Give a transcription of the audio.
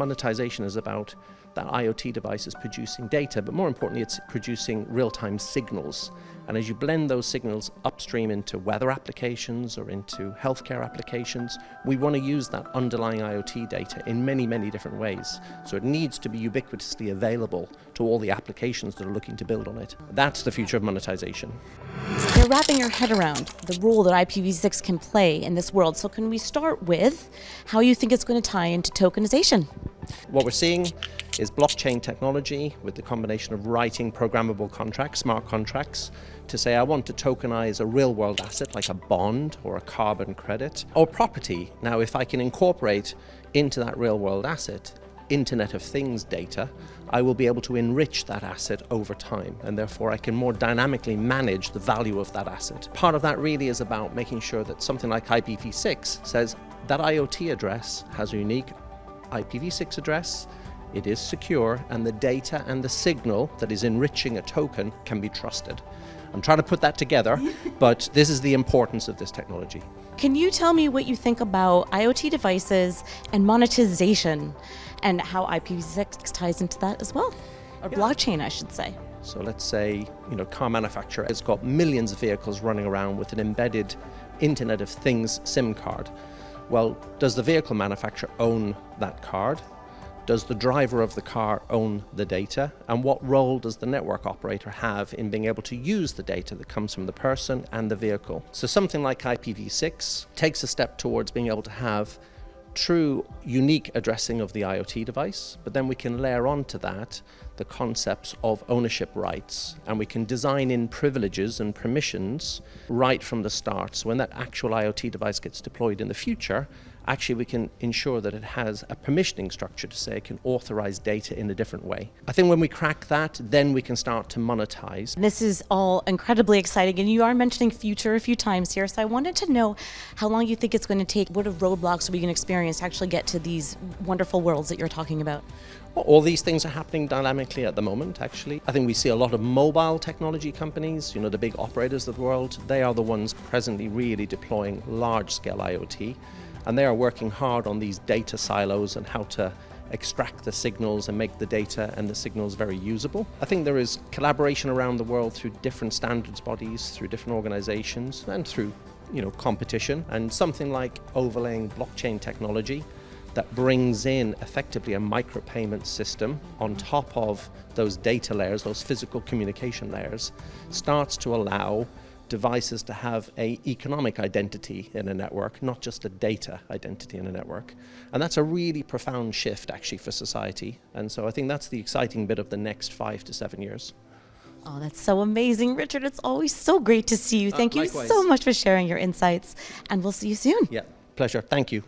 monetization is about that IoT device is producing data, but more importantly, it's producing real-time signals. And as you blend those signals upstream into weather applications or into healthcare applications, we want to use that underlying IoT data in many, many different ways. So it needs to be ubiquitously available to all the applications that are looking to build on it. That's the future of monetization. You're wrapping your head around the role that IPv6 can play in this world. So can we start with how you think it's going to tie into tokenization? What we're seeing is blockchain technology with the combination of writing programmable contracts, smart contracts, to say I want to tokenize a real world asset like a bond or a carbon credit or property. Now, if I can incorporate into that real world asset Internet of Things data, I will be able to enrich that asset over time, and therefore I can more dynamically manage the value of that asset. Part of that really is about making sure that something like IPv6 says that IoT address has a unique IPv6 address, it is secure, and the data and the signal that is enriching a token can be trusted. I'm trying to put that together, but this is the importance of this technology. Can you tell me what you think about IoT devices and monetization and how IPv6 ties into that as well? Or blockchain, I should say. So let's say, car manufacturer has got millions of vehicles running around with an embedded Internet of Things SIM card. Well, does the vehicle manufacturer own that card? Does the driver of the car own the data? And what role does the network operator have in being able to use the data that comes from the person and the vehicle? So something like IPv6 takes a step towards being able to have true unique addressing of the IoT device, but then we can layer onto that the concepts of ownership rights, and we can design in privileges and permissions right from the start. So when that actual IoT device gets deployed in the future, actually we can ensure that it has a permissioning structure to say it can authorize data in a different way. I think when we crack that, then we can start to monetize. This is all incredibly exciting, and you are mentioning future a few times here, so I wanted to know how long you think it's going to take, what are roadblocks we can experience to actually get to these wonderful worlds that you're talking about? Well, all these things are happening dynamically at the moment, actually. I think we see a lot of mobile technology companies, the big operators of the world, they are the ones presently really deploying large-scale IoT. And they are working hard on these data silos and how to extract the signals and make the data and the signals very usable. I think there is collaboration around the world through different standards bodies, through different organizations, and through competition. And something like overlaying blockchain technology that brings in effectively a micropayment system on top of those data layers, those physical communication layers, starts to allow devices to have an economic identity in a network, not just a data identity in a network. And that's a really profound shift actually for society. And so I think that's the exciting bit of the next 5 to 7 years. Oh, that's so amazing, Richard. It's always so great to see you. Thank you so much for sharing your insights, and we'll see you soon. Yeah, pleasure. Thank you.